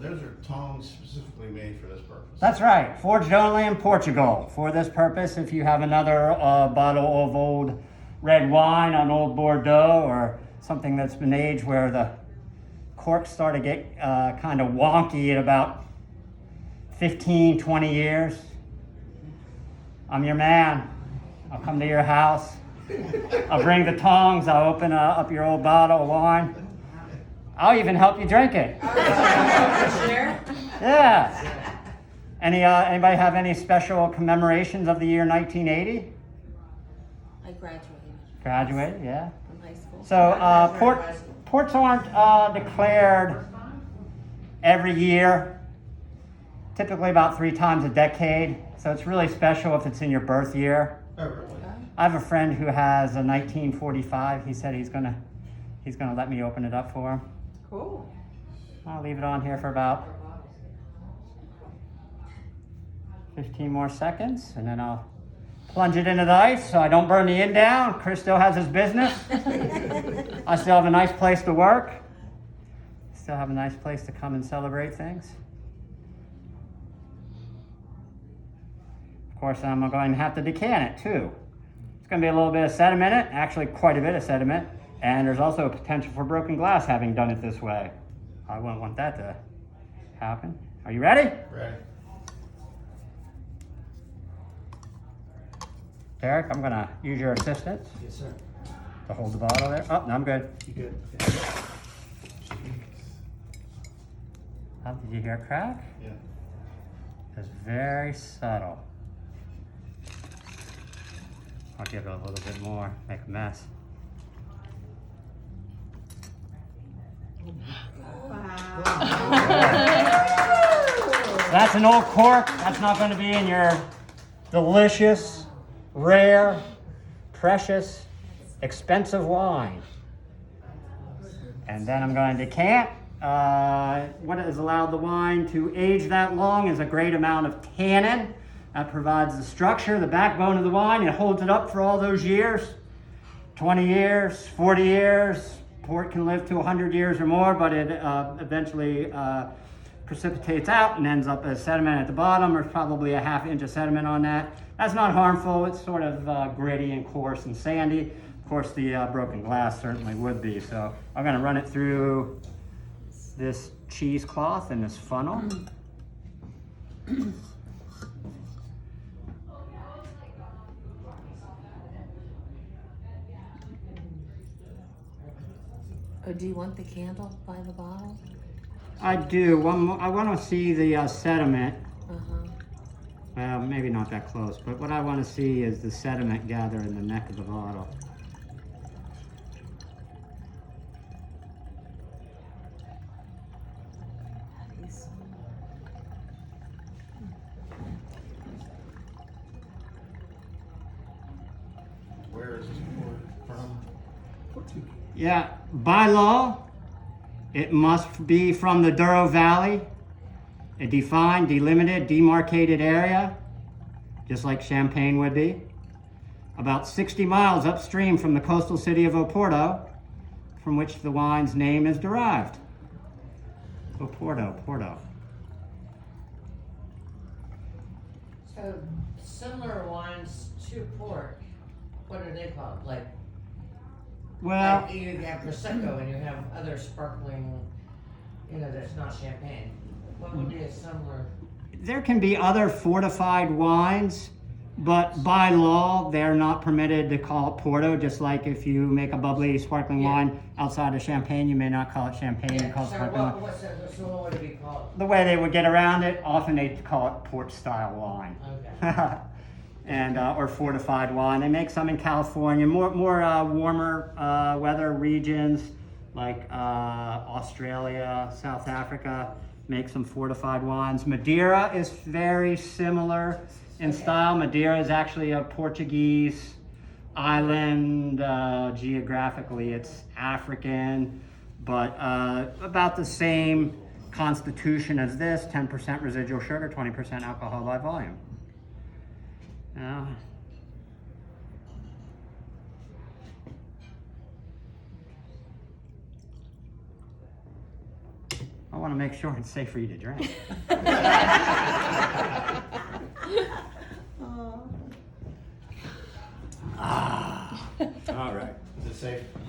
those are tongs specifically made for this purpose. That's right, forged only in Portugal for this purpose. If you have another bottle of old red wine, an old Bordeaux, or something that's been aged where the corks start to get kind of wonky at about 15, 20 years, I'm your man. I'll come to your house. I'll bring the tongs. I'll open up your old bottle of wine. I'll even help you drink it. Yeah. Anybody have any special commemorations of the year 1980? I graduated. Graduated, yeah. From high school. So ports aren't declared every year. Typically about 3 times a decade. So it's really special if it's in your birth year. Oh, really? I have a friend who has a 1945. He said he's gonna let me open it up for him. Cool. I'll leave it on here for about 15 more seconds, and then I'll plunge it into the ice so I don't burn the end down. Chris still has his business. I still have a nice place to work. Still have a nice place to come and celebrate things. Of course, I'm going to have to decant it too. It's going to be a little bit of sediment in it, actually quite a bit of sediment, and there's also a potential for broken glass having done it this way. I wouldn't want that to happen. Are you ready? Ready. Derek, I'm going to use your assistance Yes, sir. to hold the bottle there. Oh, no, I'm good. You good? Oh, did you hear it crack? Yeah. It's very subtle. I'll give it a little bit more, make a mess. That's an old cork. That's not going to be in your delicious, rare, precious, expensive wine. And then I'm going to decant. What has allowed the wine to age that long is a great amount of tannin. That provides the structure, the backbone of the wine. It holds it up for all those years, 20 years, 40 years. Port can live to 100 years or more, but it eventually precipitates out and ends up as sediment at the bottom. There's probably a ½ inch of sediment on that. That's not harmful. It's sort of gritty and coarse and sandy. Of course, the broken glass certainly would be. So I'm going to run it through this cheesecloth and this funnel. Oh, do you want the candle by the bottle? I do. I want to see the sediment. Uh-huh. Well, maybe not that close, but what I want to see is the sediment gather in the neck of the bottle. Where is this from? Portugal. Yeah, by law, it must be from the Douro Valley, a defined, delimited, demarcated area, just like Champagne would be, about 60 miles upstream from the coastal city of Oporto, from which the wine's name is derived. Oporto, Porto. So similar wines to port, what are they called? Like Well, you have Prosecco and you have other sparkling, that's not champagne. What would be a similar? there can be other fortified wines, but by law, they're not permitted to call it Porto, just like if you make a bubbly sparkling wine outside of Champagne, you may not call it Champagne, you call it So sparkling wine. what would it be called? The way they would get around it, often they call it port-style wine. Okay. And or fortified wine. They make some in California, more warmer weather regions like Australia, South Africa, make some fortified wines. Madeira is very similar in style. Madeira is actually a Portuguese island. Geographically, it's African, but about the same constitution as this, 10% residual sugar, 20% alcohol by volume. Now, oh want to make sure it's safe for you to drink. Ah. All right. Is it safe?